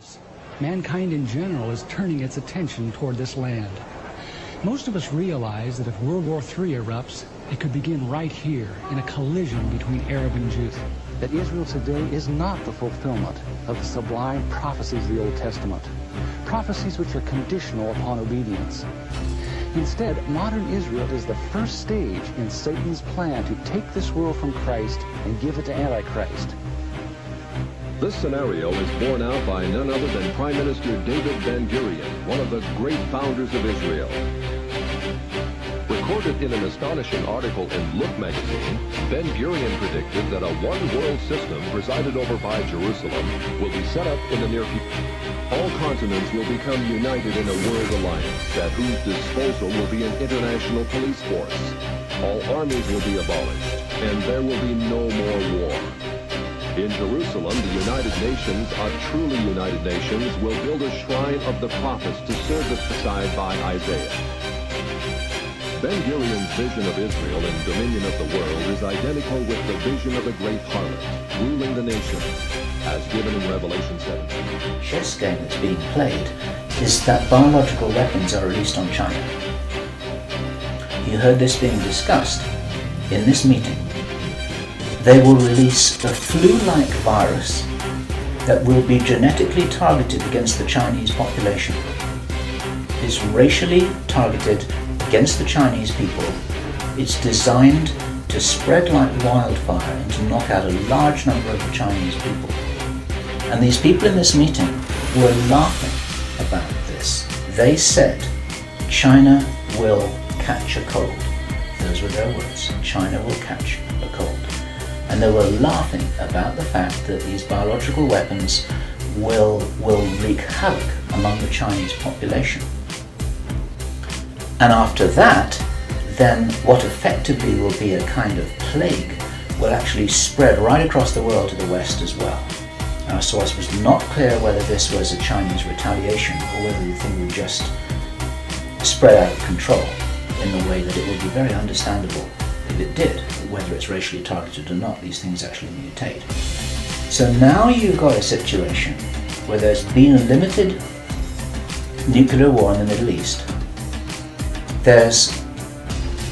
erupts, mankind in general is turning its attention toward this land. Most of us realize that if World War III erupts, it could begin right here in a collision between Arab and Jew. That Israel today is not the fulfillment of the sublime prophecies of the Old Testament, prophecies which are conditional upon obedience. Instead, modern Israel is the first stage in Satan's plan to take this world from Christ and give it to Antichrist. This scenario is borne out by none other than Prime Minister David Ben-Gurion, one of the great founders of Israel. Recorded in an astonishing article in Look magazine, Ben-Gurion predicted that a one-world system presided over by Jerusalem will be set up in the near future. All continents will become united in a world alliance at whose disposal will be an international police force. All armies will be abolished, and there will be no more war. In Jerusalem, the United Nations, a truly United Nations, will build a shrine of the prophets to serve as prophesied by Isaiah. Ben-Gurion's vision of Israel and dominion of the world is identical with the vision of the great harlot, ruling the nations, as given in Revelation 17. Chess game that's being played is that biological weapons are released on China. You heard this being discussed in this meeting. They will release a flu-like virus that will be genetically targeted against the Chinese population. It's racially targeted against the Chinese people. It's designed to spread like wildfire and to knock out a large number of the Chinese people. And these people in this meeting were laughing about this. They said, China will catch a cold. Those were their words. China will catch a cold. And they were laughing about the fact that these biological weapons will wreak havoc among the Chinese population. And after that, then what effectively will be a kind of plague will actually spread right across the world to the West as well. Our source was not clear whether this was a Chinese retaliation or whether the thing would just spread out of control in the way that it would be very understandable if it did. Whether it's racially targeted or not, these things actually mutate. So now you've got a situation where there's been a limited nuclear war in the Middle East. There's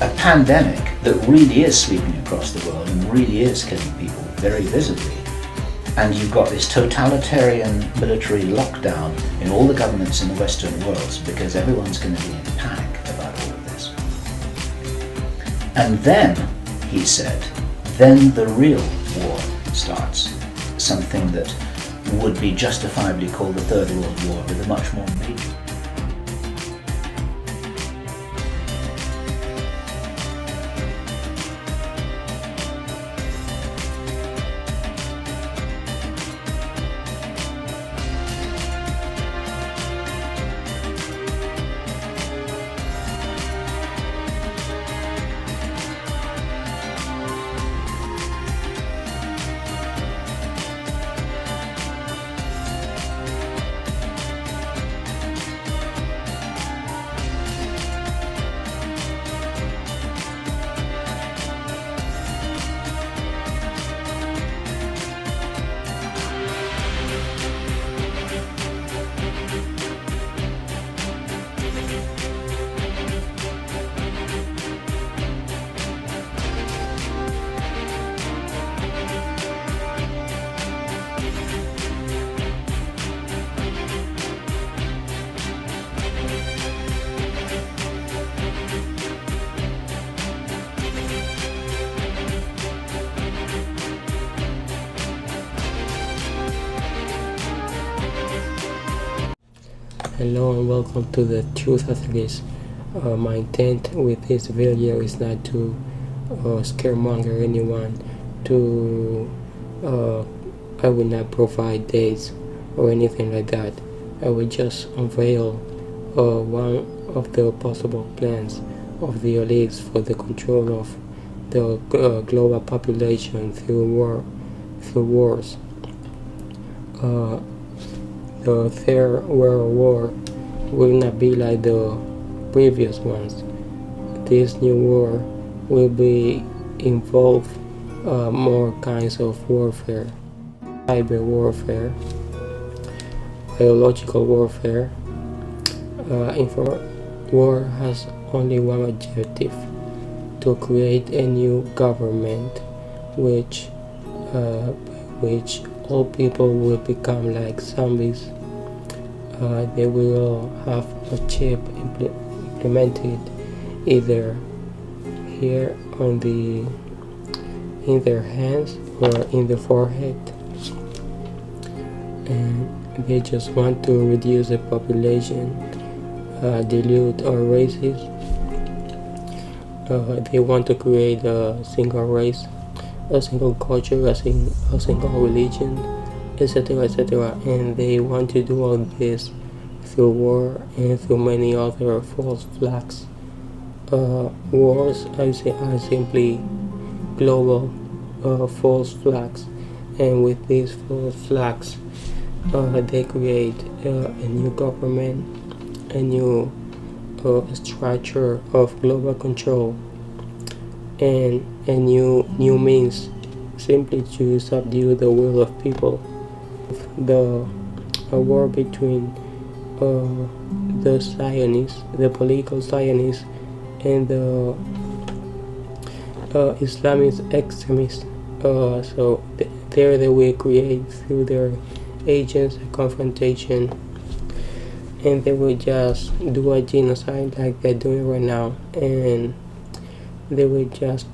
a pandemic that really is sweeping across the world and really is killing people very visibly. And you've got this totalitarian military lockdown in all the governments in the Western world because everyone's going to be in panic about all of this. And then, he said, then the real war starts. Something that would be justifiably called the Third World War with a much more major. Hello and welcome to the Truth as It Is. My intent with this video is not to scaremonger anyone. I will not provide dates or anything like that. I will just unveil one of the possible plans of the elites for the control of the global population through wars. The Third World War will not be like the previous ones. This new war will involve more kinds of warfare, cyber warfare, biological warfare. War has only one objective: to create a new government, which all people will become like zombies. They will have a chip implemented either here in their hands or in the forehead, and they just want to reduce the population, dilute our races. They want to create a single race, a single culture, a single religion, etc., etc. And they want to do all this through war and through many other false flags. Wars are simply global false flags, and with these false flags, they create a new government, a new structure of global control, and a new means simply to subdue the will of people. A war between the Zionists, the political Zionists, and the Islamist extremists. So there they will create through their agents a confrontation, and they will just do a genocide like they're doing right now, and they will just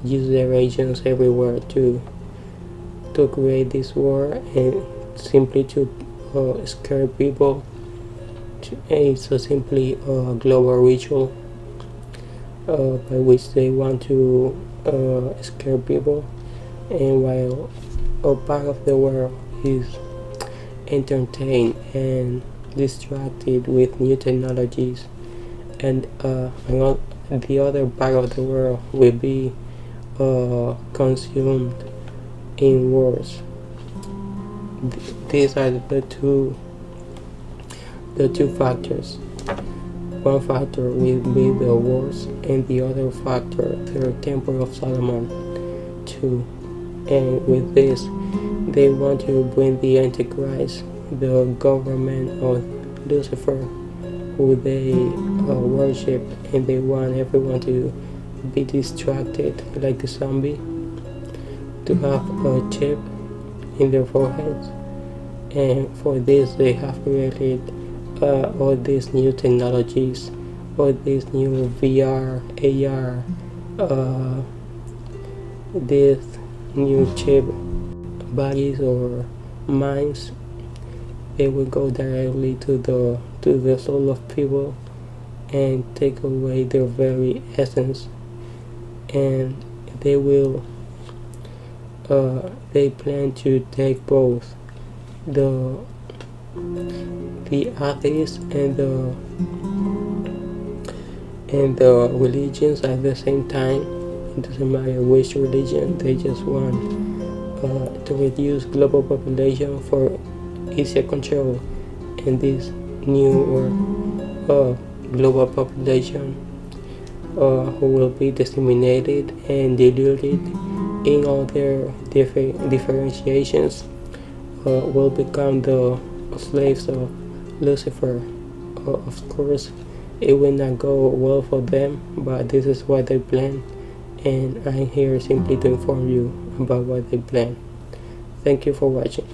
use their agents everywhere to create this war, and simply to scare people. It's simply a global ritual by which they want to scare people, and while a part of the world is entertained and distracted with new technologies, and the other part of the world will be consumed in wars. These are the two factors. One factor will be the wars, and the other factor the Temple of Solomon too. And with this, they want to bring the Antichrist, the government of Lucifer, who they worship, and they want everyone to be distracted like a zombie, to have a chip in their foreheads. And for this, they have created all these new technologies, all these new VR, AR, this new chip bodies or minds. They will go directly to the soul of people and take away their very essence, and they will they plan to take both the atheists and the religions at the same time. It doesn't matter which religion, they just want to reduce global population for easier control, and this new global population who will be disseminated and diluted in all their differentiations will become the slaves of Lucifer. Of course, it will not go well for them, but this is what they plan, and I'm here simply to inform you about what they plan. Thank you for watching.